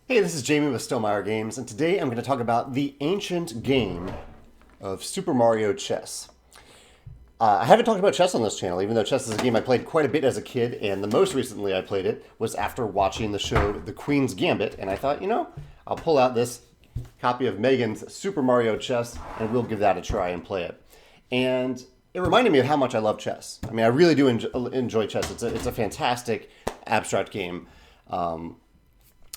Hey, this is Jamey with Stonemeyer Games, and today I'm going to talk about the ancient game of Super Mario Chess. I haven't talked about chess on this channel, even though chess is a game I played quite a bit as a kid, and the most recently I played it was after watching the show The Queen's Gambit, and I thought, I'll pull out this copy of Megan's Super Mario Chess, and we'll give that a try and play it. And it reminded me of how much I love chess. I mean, I really do enjoy chess. It's a fantastic abstract game.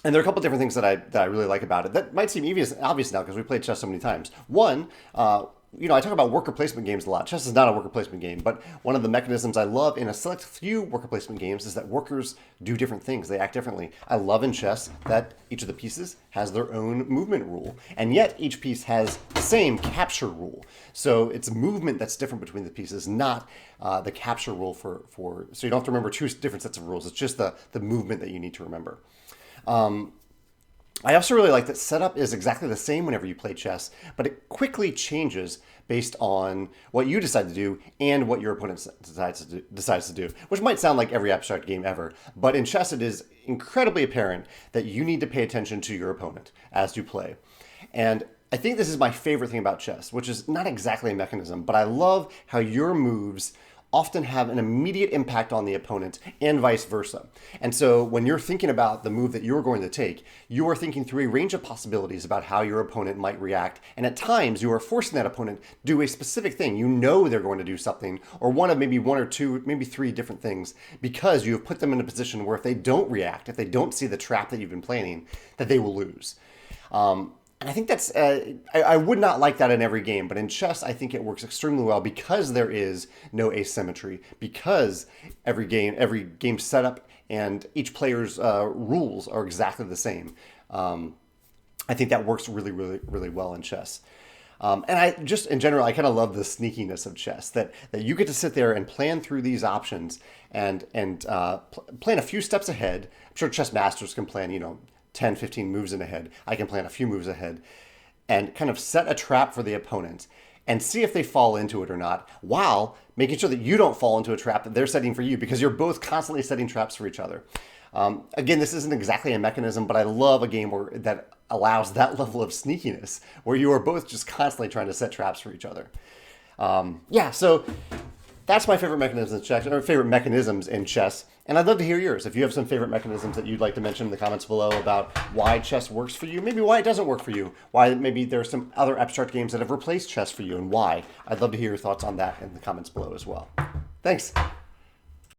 And there are a couple different things that I really like about it that might seem obvious now because we played chess so many times. One, I talk about worker placement games a lot. Chess is not a worker placement game, but one of the mechanisms I love in a select few worker placement games is that workers do different things. They act differently. I love in chess that each of the pieces has their own movement rule, and yet each piece has the same capture rule. So it's movement that's different between the pieces, not the capture rule for. So you don't have to remember two different sets of rules. It's just the movement that you need to remember. I also really like that setup is exactly the same whenever you play chess, but it quickly changes based on what you decide to do and what your opponent decides to do, which might sound like every abstract game ever, but in chess it is incredibly apparent that you need to pay attention to your opponent as you play. And I think this is my favorite thing about chess, which is not exactly a mechanism, but I love how your moves often have an immediate impact on the opponent and vice versa. And so when you're thinking about the move that you're going to take, you are thinking through a range of possibilities about how your opponent might react. And at times you are forcing that opponent to do a specific thing. You know they're going to do something, or one or two, maybe three different things, because you have put them in a position where if they don't react, if they don't see the trap that you've been planning, that they will lose. And I think that's, I would not like that in every game, but in chess, I think it works extremely well because there is no asymmetry, because every game setup and each player's rules are exactly the same. I think that works really, really, really well in chess. And in general, I kind of love the sneakiness of chess, that you get to sit there and plan through these options and plan a few steps ahead. I'm sure chess masters can plan, 10, 15 moves in ahead. I can plan a few moves ahead and kind of set a trap for the opponent and see if they fall into it or not, while making sure that you don't fall into a trap that they're setting for you, because you're both constantly setting traps for each other. Again, this isn't exactly a mechanism, but I love a game that allows that level of sneakiness, where you are both just constantly trying to set traps for each other. So that's my favorite mechanisms in chess, and I'd love to hear yours. If you have some favorite mechanisms that you'd like to mention in the comments below about why chess works for you, maybe why it doesn't work for you, why maybe there are some other abstract games that have replaced chess for you, and why. I'd love to hear your thoughts on that in the comments below as well. Thanks.